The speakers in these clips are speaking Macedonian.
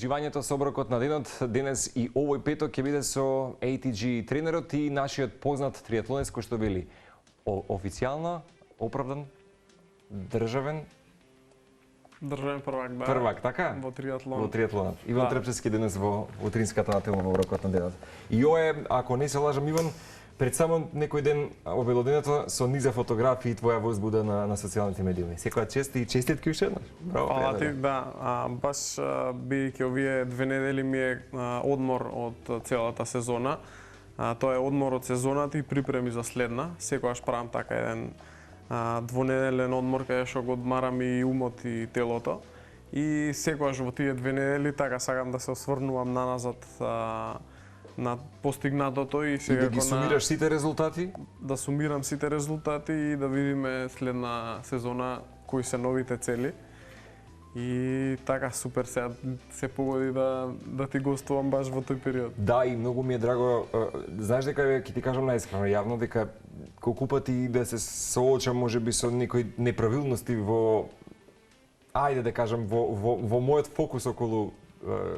Уживањето со оброкот на денот денес и овој петок ќе биде со ATG тренерот и нашиот познат триатлонец кој што били официјално оправдан државен prvак, да. Првак, така? Во триатлон. Во триатлонот. Иван Трпчевски денес во утринската на тема во оброкот на денот. И ова е, ако не се лажам, Иван, пред само некој ден обелоденето со низа фотографии твоја возбуда на социјалните медиуми. Секоја чест и честитки уште еднаш. Браво, Фала ти, да. Баш бидејќи овие 2 недели ми е одмор од целата сезона. Тоа е одмор од сезоната и припреми за следна. Секогаш правам така еден двонеделен одмор каде што го одмарам и умот и телото. И секогаш во тие 2 недели така сакам да се осврнувам наназад на постигнатото и сега да ги сумираш сите резултати? Да сумирам сите резултати и да видиме следна сезона кои се новите цели. И така супер се погоди да ти гостувам баш во тој период. Да, и многу ми е драго. Знаеш дека ќе ти кажам наискрено јавно дека колку пати да се соочам можеби со некои неправилности во ајде да кажам во мојот фокус околу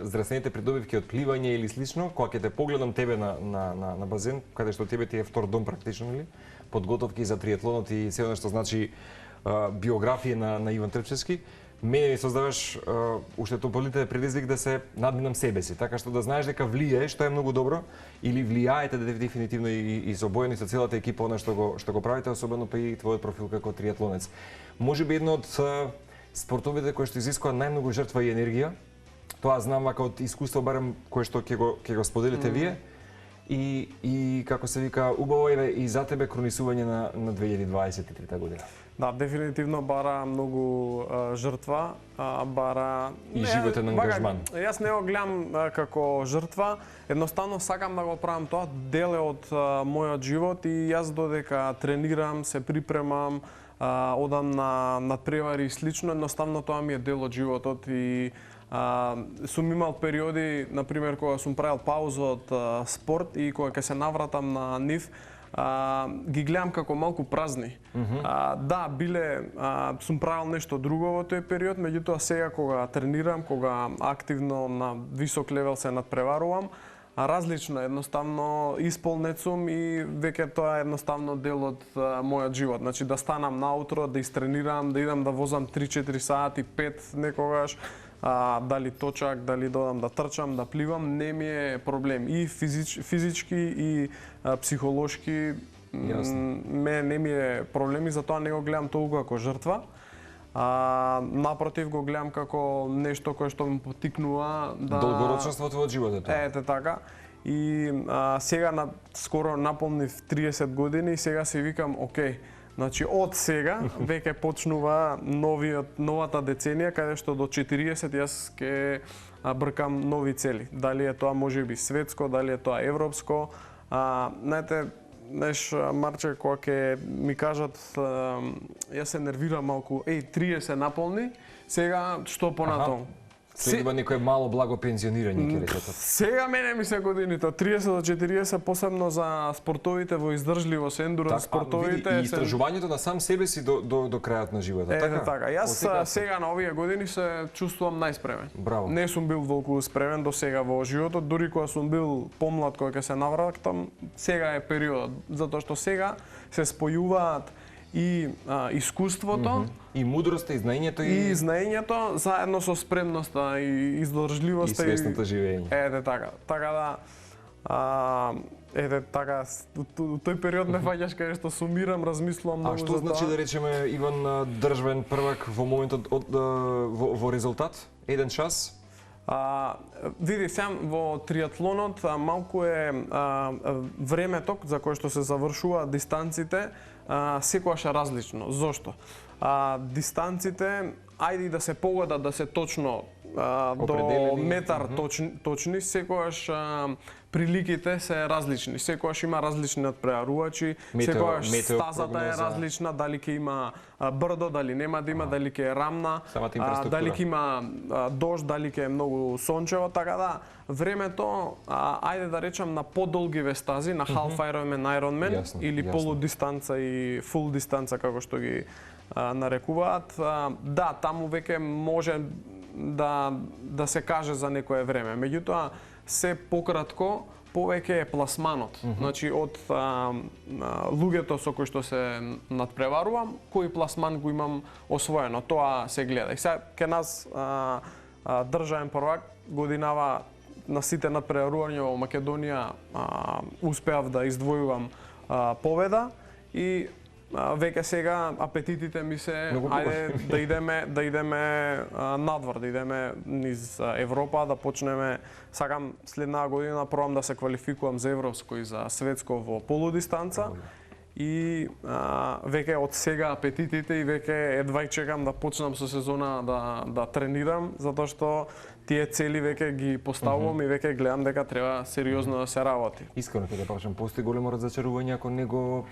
здравствените придобивки од пливање или слично, кога ќе те погледам тебе на базен, каде што тебе ти е втор дом практично, или подготовки за триатлонот и се она што значи биографија на Иван Трпчевски, мене ми создаваш уште тополите предизвик да се надминам себе си, така што да знаеш дека влијае, што е многу добро, или влијаете дефинитивно и со Бојан и со целата екипа она што го правите, особено па и твојот профил како триатлонец. Можеби едно од спортовите кои што изискува најмногу жртва и енергија. Тоа знам вака од искуство барем кое што ќе го споделите вие. И како се вика, убаво е и за тебе кронисување на 2023 година. Да, дефинитивно бара многу жртва, бара и животен ангажман. Јас не го гледам како жртва, едноставно сакам да го правам тоа, дел е од мојот живот и јас додека тренирам, се припремам, одам на надпревари и слично, едноставно тоа ми е дел од животот и сум имал периоди, например, кога сум правил пауза од спорт и кога ќе се навратам на нив, ги гледам како малку празни. Да, сум правил нешто друго во тој период, меѓутоа сега кога тренирам, кога активно на висок левел се надпреварувам, различно, едноставно исполнет сум и веќе тоа е едноставно дел од мојот живот. Значи да станам наутро, да истренирам, да идам да возам 3-4 сати, 5 некогаш, дали точак, дали додам да трчам, да пливам, не ми е проблем. И физички и психолошки не ми е проблем и затоа не го гледам толку како жртва. Напротив го гледам како нешто кое што ме поттикнува да долгорочноството од животот. Ете така. И сега скоро наполнив 30 години и сега си викам, окей, значи од сега веќе почнува новата деценија каде што до 40 јас ќе бркам нови цели. Дали е тоа можеби светско, дали е тоа европско. Знаете, Марче, кога ќе ми кажат, јас се нервирам малку, 30 наполни, сега што понатаму? Следува некое мало благо пензионирање, ќе речете. Сега мене ми се годините, од 30 до 40, посебно за спортовите во издржливост, ендуранс спортовите. И истражувањето на сам себе си до крајот на животот, така? Така. Јас сега на овие години се чувствувам најспремен. Браво. Не сум бил толку спремен до сега во животот, дури кога сум бил помлад, кога ќе се навратам, сега е периодот, затоа што сега се спојуваат и искуството, и мудроста, и знаењето заедно со спремноста и издржливоста и свесното живење. Ете така. Така да така, тој период ме фаќаш каде што сумирам, размислувам многу за тоа. А што значи да речеме Иван државен првак во моментот во резултат? Еден час? Види, сам во триатлонот малку е времето за кое што се завршува дистанците секогаш е различно. Зошто? Дистанците, ајде да се погодат да се точно до метар точни, секогаш приликите се различни. Секогаш има различни надпреварувачи, секогаш стазата е различна, дали ќе има брдо, дали нема да има, дали ќе е рамна, дали ќе има дожд, дали ќе е многу сончево, така да времето, ајде да речам на подолгиве стази, на half Ironman, Ironman или полудистанца и фул дистанца како што ги нарекуваат. Да, таму веќе може да се каже за некое време. Меѓутоа, се пократко, повеќе е пласманот. Значи, од луѓето со кои што се надпреварувам, кој пласман го имам освоено. Тоа се гледа. И сега, ке нас државен првак годинава на сите надпреварувања во Македонија успеав да издвојувам победа и веќе сега апетитите ми се ајде да идеме надвор, да идеме низ Европа, да почнеме, сакам следнава година пробам да се квалификувам за европско и за светско во полудистанца. И веќе од сега апетитите и веќе едва и чекам да почнам со сезона да тренирам, затоа што тие цели веќе ги поставувам и веќе гледам дека треба сериозно да се работи. Искрено ќе те прашам, постои големо разочарување ако него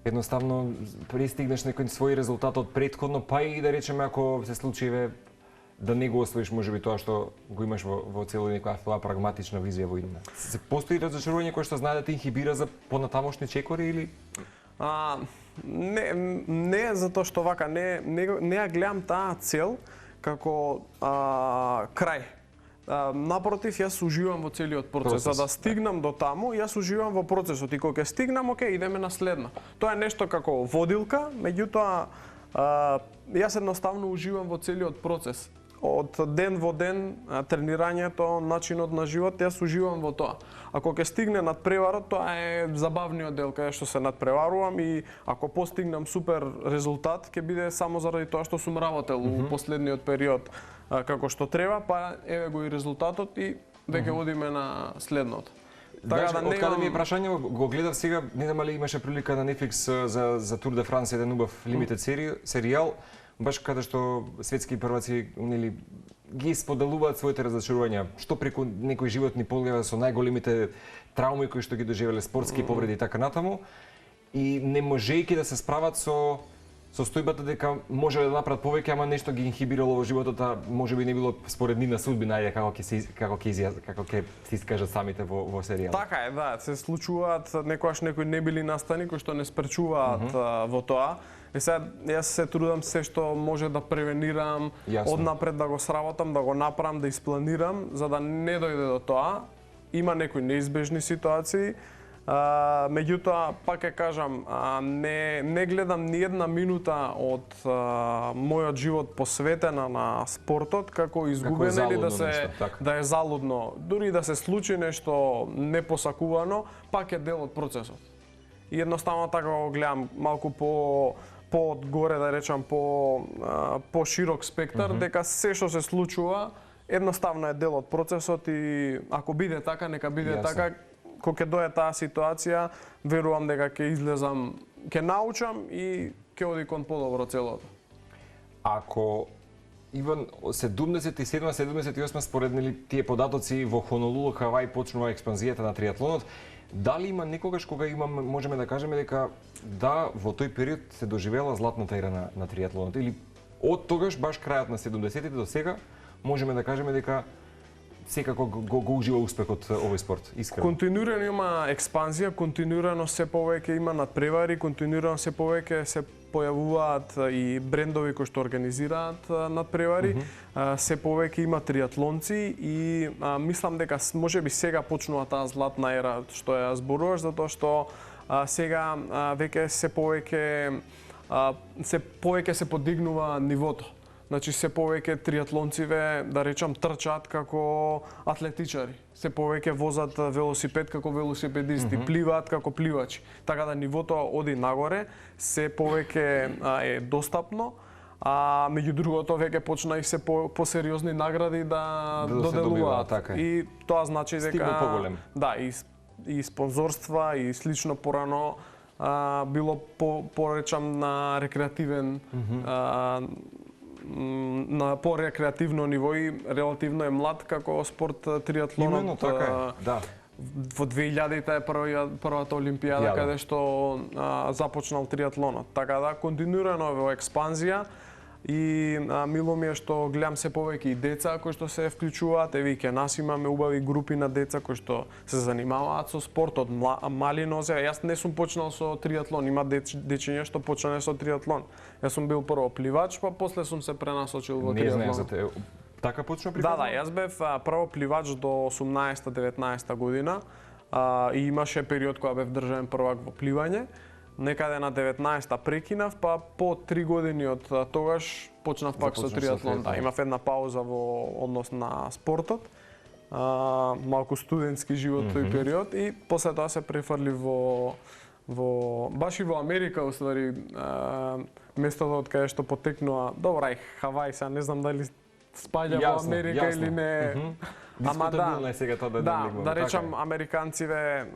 едноставно пристигнеш некој свој резултат од претходно, па и да речеме ако се случи да не го освоиш можеби тоа што го имаш во цело некоја тоа прагматична визија во иднина. Се постои разочарување кое што знае да те инхибира за понатамошни чекори или не затоа што вака не ја гледам таа цел како крај. Напротив, јас уживам во целиот процес. За да стигнам до таму, јас уживам во процесот и кога ќе стигнам, окей, идеме на следно. Тоа е нешто како водилка, меѓутоа јас едноставно уживам во целиот процес. Од ден во ден, тренирањето, начинот на живот, јас уживам во тоа. Ако ќе стигне надпреварот, тоа е забавниот дел каде што се надпреварувам и ако постигнам супер резултат, ќе биде само заради тоа што сум работел во последниот период како што треба, па еве го и резултатот и веќе одиме на следното. Така да од каде ми е прашање, го гледав сега, не знам дали имаше прилика на Netflix за Tour de France еден убав лимитед серијал, баш каде што светски прваци нели ги споделуваат своите разочарувања, што преку некои животни погледа со најголемите трауми кои што ги доживеле, спортски повреди и така натаму, и не можејќи да се справат со состојбата дека може да направат повеќе, ама нешто ги инхибирало во животот, а можеби не било според нивна судбина, како ќе се искажат самите во серијал. Така е, да, се случуваат некогаш некои небили настани кои што не спречуваат во тоа. И сега јас се трудам се што може да превенирам, однапред да го сработам, да го направам, да испланирам, за да не дојде до тоа. Има некои неизбежни ситуации. Меѓутоа, пак ќе кажам, не гледам ни една минута од мојот живот посветена на спортот како изгубена или да е залудно. Дури да се случи нешто непосакувано, пак е дел од процесот. И едноставно така го гледам малку по-одгоре, да речам, по широк спектар, дека се што се случува едноставно е дел од процесот и ако биде така, нека биде така. Кога ќе дојде таа ситуација, верувам дека ќе излезам, ќе научам и ќе оди кон подобро целото. Ако Иван 77-78 според тие податоци во Хонолулу, Хавај почнува експанзијата на триатлонот, дали има некогаш кога можеме да кажеме дека да во тој период се доживела златната ера на триатлонот или од тогаш баш крајот на 70-тите до сега можеме да кажеме дека секако го ужива успехот овој спорт, искрено. Континуирано има експанзија, континуирано се повеќе има надпревари, континуирано се повеќе се појавуваат и брендови кои што организираат надпревари, се повеќе има триатлонци и мислам дека можеби сега почнува таа златна ера што ја зборуваш, затоа што сега веќе се повеќе се подигнува нивото. Значи се повеќе триатлонциве, да речам, трчаат како атлетичари. Се повеќе возат велосипед како велосипедисти, пливаат како пливачи. Така да нивото оди нагоре, се повеќе е достапно, а меѓу другото веќе почна и се посериозни награди да доделуваат. Така. И тоа значи дека поголем. Да, и спонзорства и слично порано било поречам на рекреативен на по-рекреативно ниво и релативно е млад како спорт триатлонот. Именно така е, да. Во 2000-та е првата олимпијада каде што започнал триатлонот. Така да, континуирано во експанзија. и мило ми е што гледам се повеќе и деца кои што се вклучуваат. Еве и ке нас имаме убави групи на деца кои што се занимаваат со спорт од мали нозе. Јас не сум почнал со триатлон, има дечиња што почнале со триатлон. Јас сум бил прво пливач, па после сум се пренасочил во Не знаеш триатлон. за те. Така почна при Да, јас бев прво пливач до 18-19 година и имаше период кога бев државен првак во пливање. Некаде на 19-та прекинав, па по 3 години од тогаш почнав пак со триатлон. Да, имав една пауза во однос на спортот, малку студентски живот тој период и после тоа се префрли во баш и во Америка уствари местото од каде што потекнува. Добра, Хавај, сега не знам дали спаѓа во Америка или не. Ама да, сега тоа да речам американциве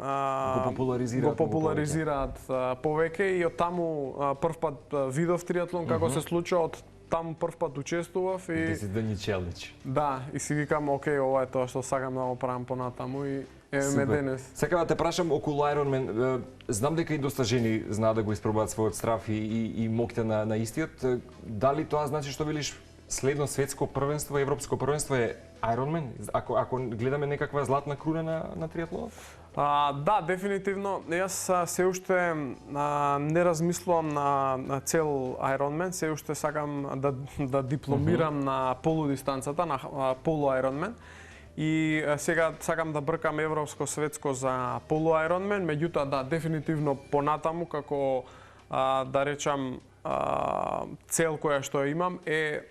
го популаризираат повеќе и од таму првпат видов триатлон како се случува, од таму првпат учествував и This is the new challenge. да, и си викам окей, ова е тоа што сакам да го правам понатаму и еве ме денес. Сега да те прашам околу Ironman, знам дека и доста жени знаат да го испробаат својот страв и моќта на истиот. Дали тоа значи што велиш следно светско првенство, европско првенство е Ironman? Ако гледаме некаква златна круна на триатлонот? Да, дефинитивно. Јас се уште не размислувам на цел Ironman, се уште сакам да дипломирам на полудистанцата, на полу Ironman. И сега сакам да бркам европско светско за полу Ironman, меѓутоа да, дефинитивно понатаму како да речам цел која што имам е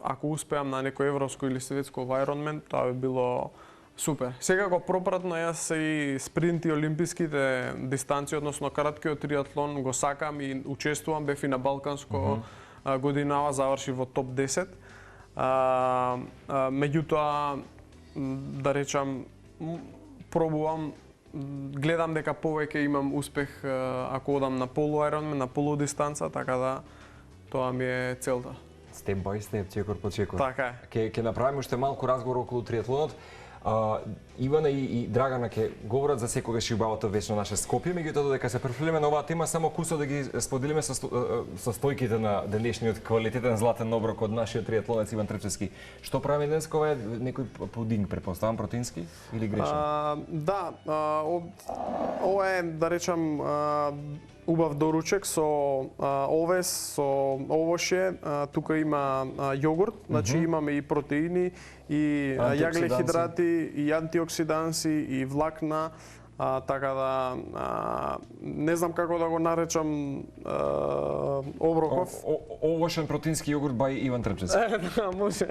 ако успеам на некој европско или светско во Ironman, тоа би било супер. Сега го пропратно јас и спринт и олимписките дистанции, односно краткиот триатлон го сакам и учествувам, бев и на Балканско годинава, заврши во топ 10. Меѓутоа, да речам, пробувам, гледам дека повеќе имам успех ако одам на полу Ironman, на полу дистанца, така да тоа ми е целта. Степ бај степ, чекор по чекор. Така е. Ќе направиме уште малку разговор околу триатлонот. Ивана и Драгана ќе говорат за секогаш и убавото вечно наше Скопје, меѓутоа додека се префрлиме на оваа тема, само кусо да ги споделиме со стојките на денешниот квалитетен златен оброк од нашиот триатлонец Иван Трчевски. Што прави денес, ова е некој пудинг, претпоставам, протеински или грешам? Да, ова е, да речам, убав доручек со овес, со овоше, тука има јогурт, значи имаме и протеини, и јаглехидрати, и антиоксиданси, и влакна, така да не знам како да го наречам оброков. Овошен протеински јогурт бај Иван Трчевски. Да, може.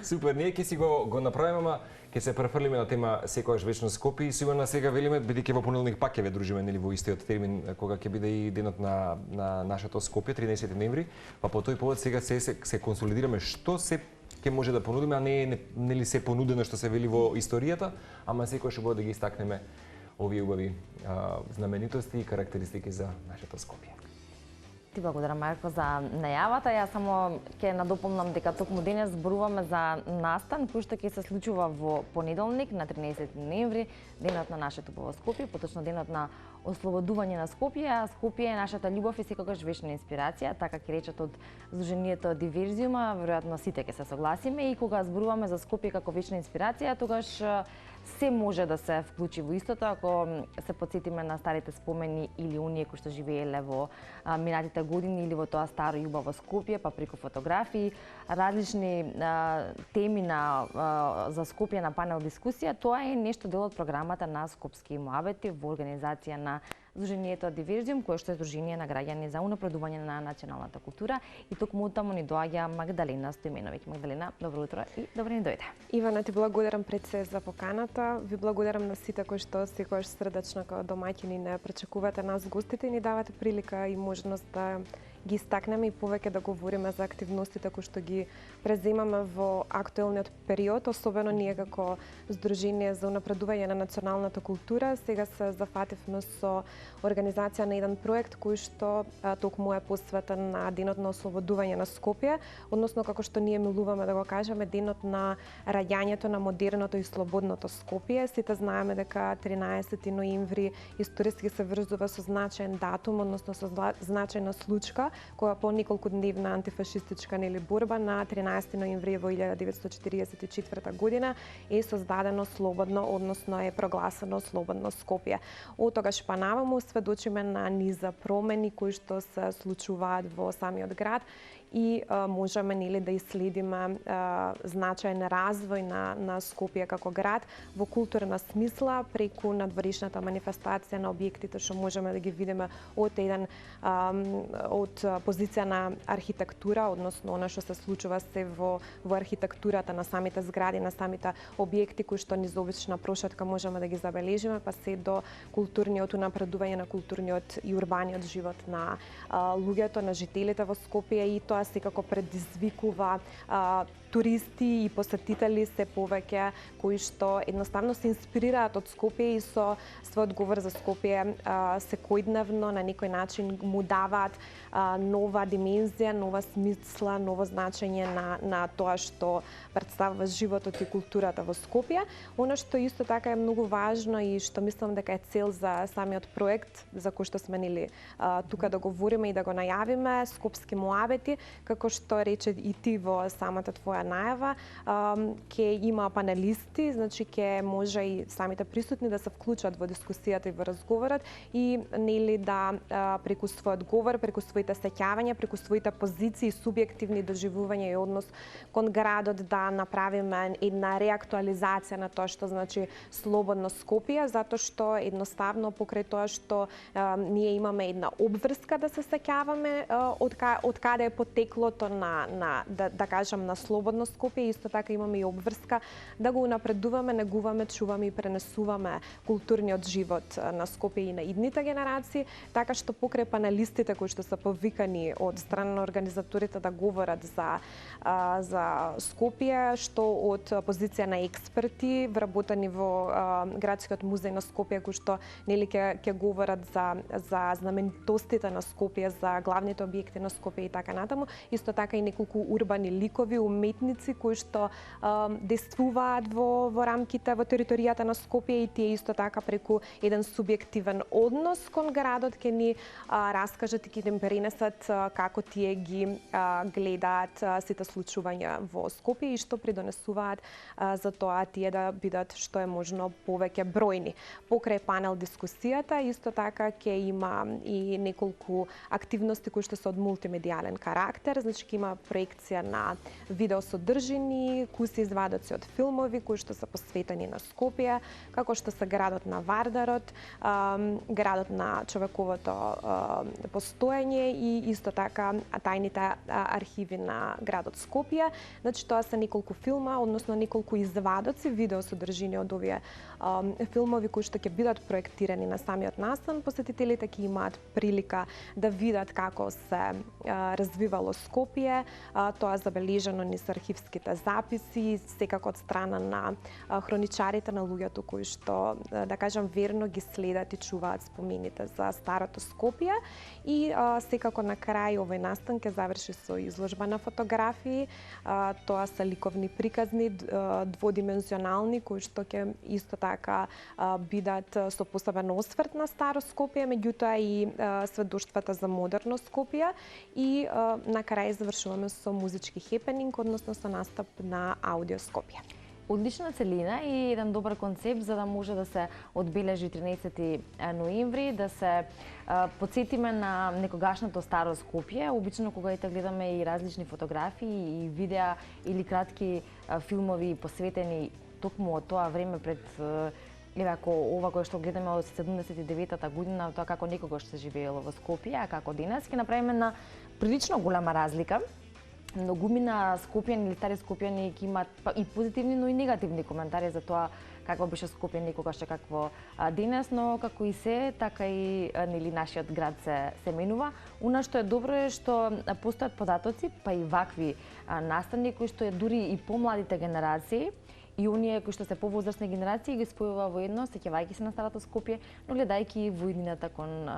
Супер, ние ќе си го направиме, ама ќе се префрлиме на тема секогаш вечно Скопје и сигурно сега велиме бидејќи во понеделник пак ќе ве дружиме нели во истиот термин кога ќе биде и денот на нашето Скопје 13 ноември, па по тој повод сега се консолидираме што се ќе може да понудиме, а не нели се понудено што се вели во историјата, ама секој ќе буде да ги истакнеме овие убави знаменитости и карактеристики за нашето Скопје. Ти благодарам, Марко, за најавата. Јас само ќе надопомнам дека токму денес зборуваме за настан кој што ќе се случува во понеделник на 13 ноември, денот на нашето убаво Скопје, поточно денот на ослободување на Скопје. Скопје е нашата љубов и секогаш вечна инспирација, така ќе речат од Сдруженијето Дивирзиума, веројатно сите ќе се согласиме и кога зборуваме за Скопје како вечна инспирација, тогаш се може да се вклучи во истото ако се потсетиме на старите спомени или оние кои што живееле во минатите години или во тоа старо и убаво Скопје, па преку фотографии, различни теми за Скопје на панел дискусија. Тоа е нешто дел од програмата на Скопски муабети во организација на Сдруженијето Дивирзиум, кое што е здружение на граѓани за унапредување на националната култура, и токму таму ни доаѓа Магдалина Стојменовиќ. Магдалина, добро утро и добро ни дојде. Ивана, ти благодарам пред се за поканата. Ви благодарам на сите кои што секогаш срдечно како домаќини не пречекувате нас гостите и ни давате прилика и можност да ги истакнеме и повеќе да говориме за активностите кои што ги преземаме во актуелниот период, особено ние како Сдружение за унапредување на националната култура. Сега се зафативме со организација на еден проект кој што токму е посветен на денот на ослободување на Скопје, односно како што ние милуваме да го кажеме, денот на раѓањето на модерното и слободното Скопје. Сите знаеме дека 13 ноември историски се врзува со значаен датум, односно со значајна случка, која по неколкудневна антифашистичка борба на 13 ноември во 1944 година е создадено слободно, односно е прогласено слободно Скопје. Од тогаш па наваму сведочиме на низа промени кои што се случуваат во самиот град и можеме да исследиме значаен развој на Скопје како град во културна смисла преку надворешната манифестација на објектите што можеме да ги видиме од позиција на архитектура, односно она што се случува се во архитектурата на самите згради, на самите објекти кои што низ обична прошетка можеме да ги забележиме, па се до културниот унапредување на културниот и урбаниот живот на луѓето, на жителите во Скопје, и тоа секако предизвикува туристи и посетители се повеќе кои што едноставно се инспирираат од Скопје и со својот говор за Скопје секојдневно на некој начин му даваат нова димензија, нова смисла, ново значење на тоа што представува животот и културата во Скопје. Оно што исто така е многу важно и што мислам дека е цел за самиот проект за кој што сме тука да говориме и да го најавиме, Скопски муабети, како што рече и ти во самата твоја најава, ќе има панелисти, значи ќе може и самите присутни да се вклучат во дискусијата и во разговорот и да преку својот говор, преку своите сеќавања, преку своите позиции, субјективни доживувања и однос кон градот да направиме една реактуализација на тоа што значи слободно Скопје, затоа што едноставно покрај тоа што ние имаме една обврска да се сеќаваме од каде е потеклото да кажам на слободно Скопје, исто така имаме и обврска да го унапредуваме, негуваме, чуваме и пренесуваме културниот живот на Скопје и на идните генерации, така што покрај панелистите кои што се повикани од страна на организаторите да говорат за Скопје, што од позиција на експерти вработени во градскиот музеј на Скопје кои што ќе говорат за знаменитостите на Скопје, за главните објекти на Скопје и така натаму, исто така и неколку урбани ликови, уметници кои што действуваат во рамките, во територијата на Скопје и тие исто така преку еден субјективен однос кон градот ќе ни раскажат и ќе ни пренесат како тие ги гледаат сите случувања во Скопје и што придонесуваат за тоа тие да бидат што е можно повеќе бројни. Покрај панел дискусијата исто така ќе има и неколку активности кои што се од мултимедијален карактер, значи ќе има проекција на видеосодржини, куси извадоци од филмови кои што се посветени на Скопје, како што се градот на Вардарот, градот на човековото постоење и исто така тајните архиви на градот Скопје. Значи тоа се неколку филма, односно неколку извадоци, видеосодржини од овие филмови кои што ќе бидат проектирани на самиот настан. Посетителите ќе имаат прилика да видат како се развивало Скопје, тоа забележано низ архивските записи, секако од страна на хроничарите, на луѓето кои што, да кажам, верно ги следат и чуваат спомените за старото Скопје. И секако на крај овој настан ќе заврши со изложба на фотографии. Тоа се ликовни приказни, дводимензионални, кои што ќе исто така бидат со посебен осврт на старо Скопје, меѓутоа и сведоштвата за модерно Скопје. И на крај завршуваме со музички хепенинг, односно со настап на аудио Скопје. Одлична целина и еден добар концепт за да може да се одбележи 13 ноември, да се подсетиме на некогашното старо Скопје. Обично кога гледаме и различни фотографии и видеа или кратки филмови посветени токму од тоа време пред ако ова кое што гледаме од 79-та година, тоа како некогаш се живеело во Скопје, а како денес, ќе направиме на прилично голема разлика. Многумина скопјани или стари скопјани ќе имаат и позитивни, но и негативни коментари за тоа какво беше Скопје некогаш какво денес, но како и се, така и нашиот град се менува. Она што е добро е што постојат податоци, па и вакви настани кои што е дури и помладите генерации и оние кои што се повозрастни генерации ги спојува во едно, сеќавајќи се на старото Скопје, но гледајќи во иднината кон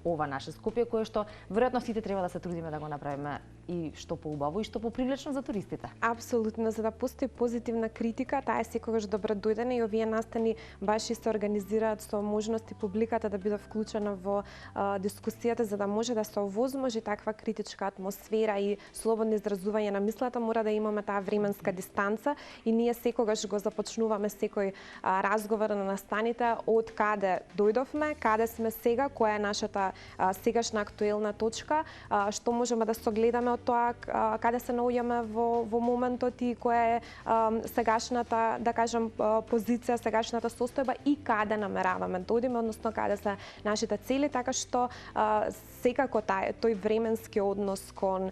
ова наше Скопје, кое што веројатно сите треба да се трудиме да го направиме и што поубаво и што попривлечно за туристите. Апсолутно, за да постои позитивна критика, таа е секогаш добродојдена и овие настани баш и се организираат со можности публиката да биде вклучена во дискусијата, за да може да се овозможи таква критичка атмосфера и слободно изразување на мислата, мора да имаме таа временска дистанца и ние секогаш го започнуваме секој разговор на настаните од каде дојдовме, каде сме сега, која е нашата сегашна актуелна точка, што можеме да согледаме од тоа, каде се наоѓаме во моментот и која е сегашната, да кажам, позиција, сегашната состојба и каде намераваме да одиме, односно каде се нашите цели, така што секако тој временски однос кон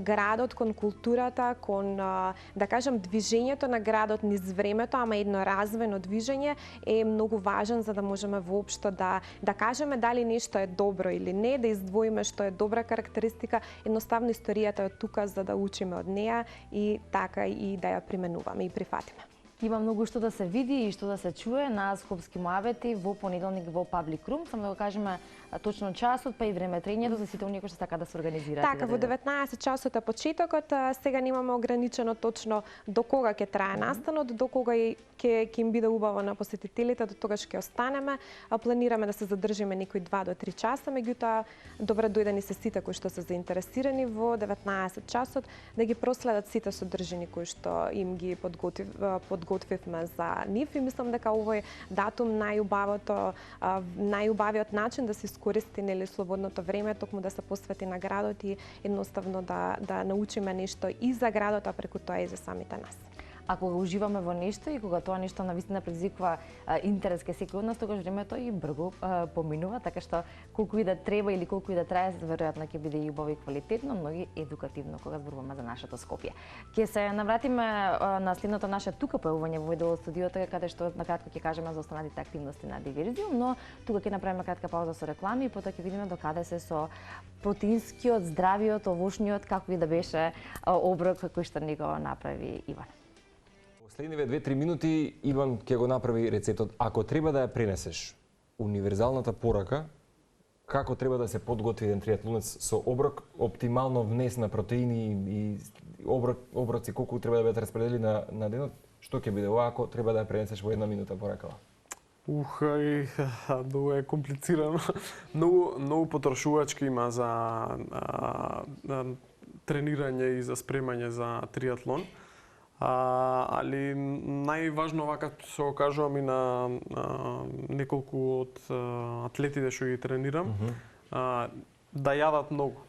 градот, кон културата, кон, да кажам, движењето на градот низ времето, ама едно развојно движење е многу важен за да можеме воопшто да кажеме дали нешто е добро или не, да издвоиме што е добра карактеристика. Едноставно историјата е тука за да учиме од неа и така и да ја применуваме и прифатиме. Има многу што да се види и што да се чуе на Скопски муабети во понеделник во Public Room. Само да го кажеме точно часот, па и времетрењето за сите оние кои што сака да се организираат. Така, во 19 часот е почетокот, сега немаме ограничено точно до кога ќе трае настанот, до кога ќе им биде убаво на посетителите, до тогаш ќе останеме. Планираме да се задржиме некои 2 до 3 часа, меѓутоа добродојдени се сите кои што се заинтересирани во 19 часот да ги проследат сите содржини кои што им ги подготвивме за нив и мислам дека овој датум најубавиот начин да се искористи нели слободното време, токму да се посвети на градот и едноставно да научиме нешто и за градот, а преку тоа и за самите нас. Ако го уживаме во нешто и кога тоа нешто навистина предизвикува интерес кај секој од нас, тогаш времето и брзо поминува, така што колку и да треба или колку и да трае, веројатно ќе биде и убаво и квалитетно, но и едукативно кога зборуваме за нашето Скопје. Ќе се навратиме на следното наше тука појавување во видео студиото, каде што накратко ќе кажеме за останатите активности на Дивизиум, но тука ќе направиме кратка пауза со реклами и потоа ќе видиме докаде се со протеинскиот, здравиот, овошниот, како и да беше оброк кој што ни го направи Иван. Следниве 2-3 минути Иван ќе го направи рецептот. Ако треба да ја пренесеш универзалната порака, како треба да се подготви еден триатлонец со оброк, оптимално внес на протеини и оброци колку треба да бидат распределени на денот, што ќе биде ако треба да ја пренесеш во 1 минута поракава? Многу е комплицирано. Многу потрошувачки има за тренирање и за спремање за триатлон. Али најважно, вака што го кажувам и на неколку од атлетите што ги тренирам, да јадат многу.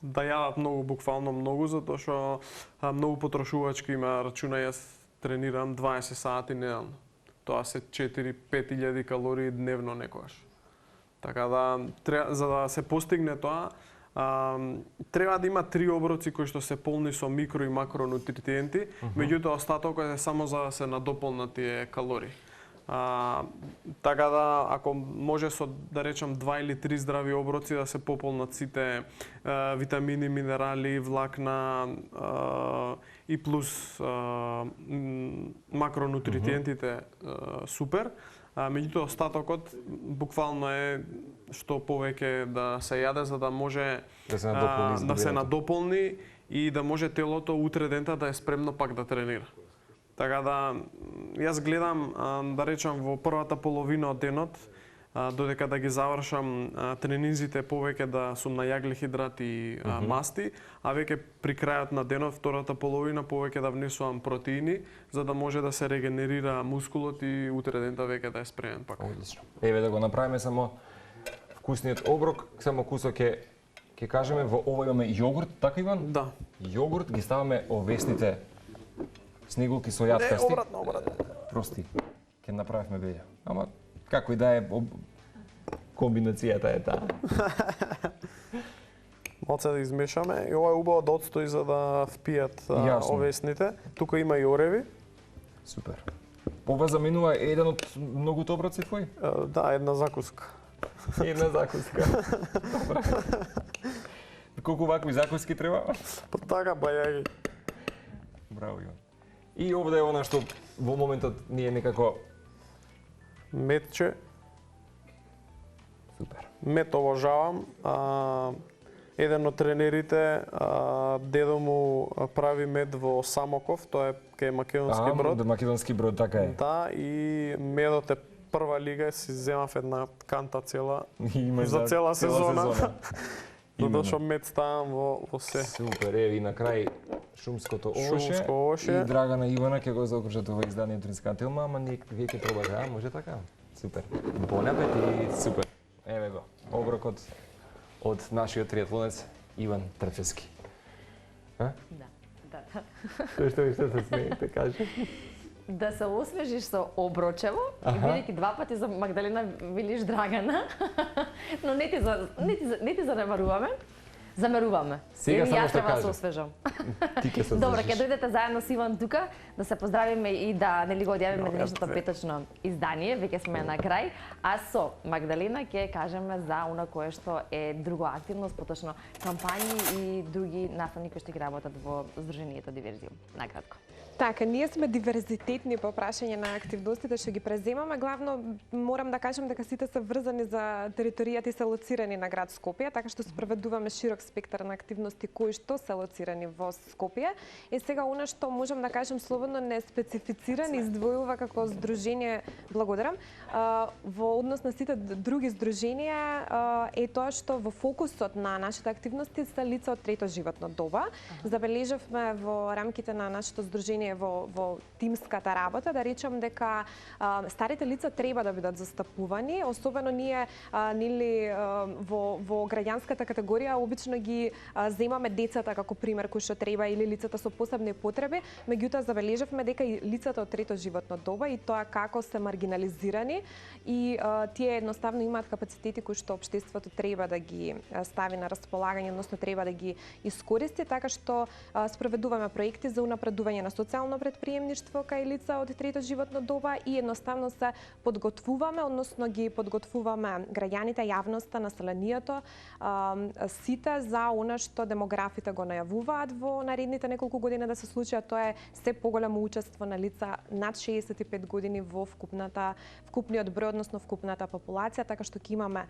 Да јадат многу, буквално многу, затоа што многу потрошувачки има, рачуна јас тренирам 20 сати неделно. Тоа се 4-5 калории дневно некогаш. Така да, за да се постигне тоа, треба да има 3 оброци кои што се полни со микро и макронутриенти, меѓутоа остатокот е само за да се надополнат тие калории. Така да, ако може со, да речам, 2 или 3 здрави оброци да се пополнат сите витамини, минерали, влакна и плюс макронутриентите, супер. Меѓутоа остатокот буквално е што повеќе да се јаде за да може да се надополни и да може телото утре дента да е спремно пак да тренира. Така да јас гледам, да речам, во првата половина од денот, додека да ги завршам тренинзите повеќе да сум на јаглихидрати и масти, а веќе при крајот на денот, втората половина, повеќе да внесувам протеини, за да може да се регенерира мускулот и утре дента веќе да е спремен пак. Одлично. Еве да го направиме само вкусниот оброк, само кусок ќе кажеме, во ова имаме јогурт, така Иван? Да. Јогурт, ги ставаме овесните снегулки со јаткасти. Обратно. Прости, ќе направиме белја. Ама како и да е, комбинацијата е таа. Малце да измешаме и ова е убаво да отстои за да впијат овесните. Тука има и ореви. Супер. Ова заменува еден од многуто оброци твои? Да, една закуска. Една закуска. Колку вакви закуски треба? Па така, бајаги. Браво, Иван. И овде е она што во моментот ние некако... Метче. Супер. Мет обожавам. еден од тренерите, дедо му прави мед во Самоков, тоа е кај Македонски Брод. Македонски Брод, така е. Да, и медот е прва лига, си земав една канта цела Имаш за цела сезона. Да Именно. дошол мед ставам во се. Супер, еви на крај шумското Шумско оше. оше. И Драгана Ивана ќе го заокружат ова издание Тринска Телма, ама вие ќе пробате, а? Може така? Супер. Бон апетит, супер. Еве го, оброкот од нашиот триатлонец Иван Трчевски. А? Да. Што се смеете, кажи? Да се освежиш со оброчево и бидејќи два пати за Магдалина велиш Драгана, но не ти занемаруваме, замеруваме. Сега Еви, само јас што треба да се кажа. освежам. Ти ќе се Добро, ќе освежиш. дојдете заедно со Иван тука, да се поздравиме и да нели го одјавиме денешното петочно издание, веќе сме на крај, а со Магдалина ќе кажеме за она кое што е друго активност, поточно кампањи и други наставни кои што ги работат во Сдруженијето Диверзиум. Накратко. Така, ние сме диверзитетни по прашање на активностите што ги преземаме. Главно морам да кажам дека сите се врзани за територијата и се лоцирани на град Скопје, така што спроведуваме широк спектар на активности кои што се лоцирани во Скопје. И сега она што можам да кажам слободно не специфициран издвојува како здружение, благодарам, во однос на сите други здруженија е тоа што во фокусот на нашите активности се лица од трето животно доба. Забележавме во рамките на нашето здружение во тимската работа, да речам дека старите лица треба да бидат застапувани, особено ние нели во граѓанската категорија обично ги земаме децата како пример кои што треба или лицата со посебни потреби, меѓутоа забележавме дека и лицата од трето животно доба и тоа како се маргинализирани и тие едноставно имаат капацитети кои што општеството треба да ги стави на располагање, односно треба да ги искористи, така што спроведуваме проекти за унапредување на социјално претприемништво кај лица од трето животно доба и едноставно се подготвуваме, односно ги подготвуваме граѓаните, јавноста, населението, сите за она што демографите го најавуваат во наредните неколку години да се случи, а тоа е се поголемо учество на лица над 65 години во вкупниот број, односно вкупната популација, така што ќе имаме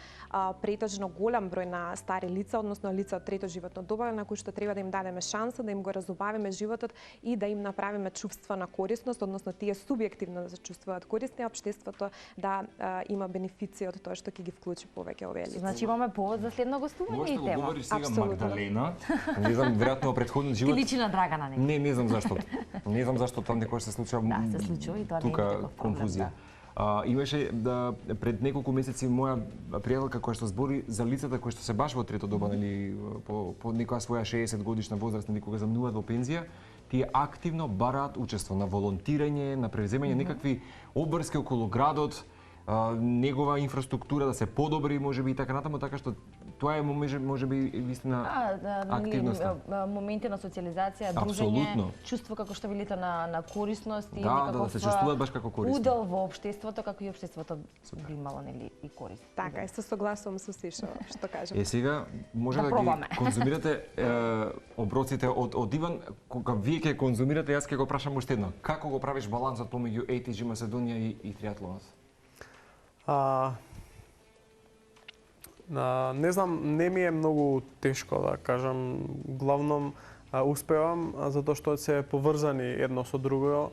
претежно голем број на стари лица, односно лица од трето животно доба, на кои што треба да им дадеме шанса, да им го разубавиме животот и да им направиме чувство на корисност, односно тие субјективно да се чувствуваат корисни, а општеството да има бенефиции од тоа што ќе ги вклучи повеќе овие лица. Значи имаме повод за следно гостување Можеш и да го тема. говориш сега Апсолутно. Магдалена. Не знам, веројатно во претходниот Ти живот. личи на Драгана, не? Не знам зашто. Не знам зашто там некој се случува. Да, се случува и тоа не е тука никаков проблем, конфузија. Имаше пред неколку месеци моја пријателка која што збори за лицата кои што се баш во трето доба, нели по некоја своја 60 годишна возраст, нели кога заминуваат во пензија, тие активно бараат учество на волонтирање, на превземање некакви обврски околу градот, негова инфраструктура да се подобри, можеби и така натаму, така што тоа е можеби вистина активноста. Моменти на социализација, Апсолутно. дружење, чувство како што велите на корисност и Да, се чувствуваат баш како корисни. удел во општеството, како и општеството би имало нели и корист. Така, се согласувам со се што кажам. Сега може Да да, пробаме. ги конзумирате оброците од Иван, кога вие ќе конзумирате, јас ќе го прашам уште едно. Како го правиш балансот помеѓу ATG Македонија и триатлонот? Не знам, не ми е многу тешко да кажам. Главном успевам затоа што се поврзани едно со друго.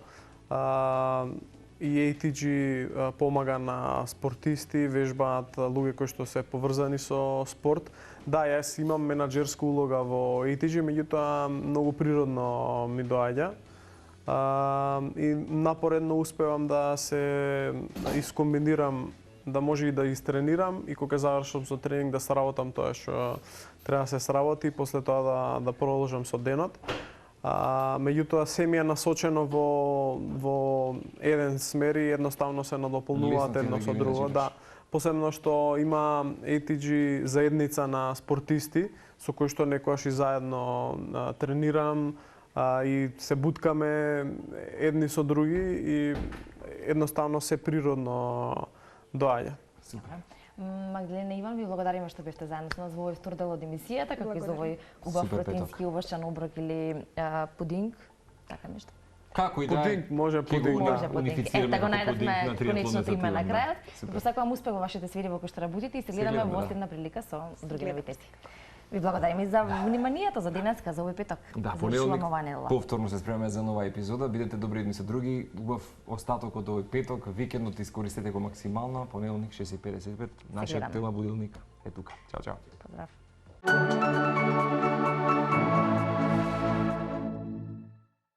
И ATG помага на спортисти, вежбаат луѓе кои што се поврзани со спорт. Да, јас имам менаџерска улога во ATG, меѓутоа многу природно ми доаѓа. И напоредно успевам да се искомбинирам, да може и да истренирам и кога завршам со тренинг да сработам тоа што треба да се сработи и после тоа да продолжам со денот. Меѓутоа се ми е насочено во еден смер и едноставно се надополнуваат едно со друго. Да, посебно што има ATG заедница на спортисти со кои што некојаш и заедно тренирам и се буткаме едни со други и едноставно се природно доаѓа. Магдалена Иван, ви благодариме што бевте заедно со нас во овој втор дел од емисијата, како и за овој убав Супер, протеински увршан оброк или пудинг, така нешто. Како и да Пудинг, може пудинг, да. Може пудинг. унифицираме Ета го како пудинг најдовме на триатлонецот конечното име на Иван, да. крајот. Супер. Посакувам успех во вашите сфери во кои што работите и се гледаме гледаме, во да. следна прилика со други новитети. Ви благодарим и за вниманието за денеска, за овој петок. Да, Завршува понеделник нова недела. повторно се спремаме за нова епизода. Бидете добри едни со други. Убав остаток од овој петок, викендот искористете го максимално. Понеделник 6:55. Нашиот гледаме. тема будилник е тука. Чао, чао. Поздрав.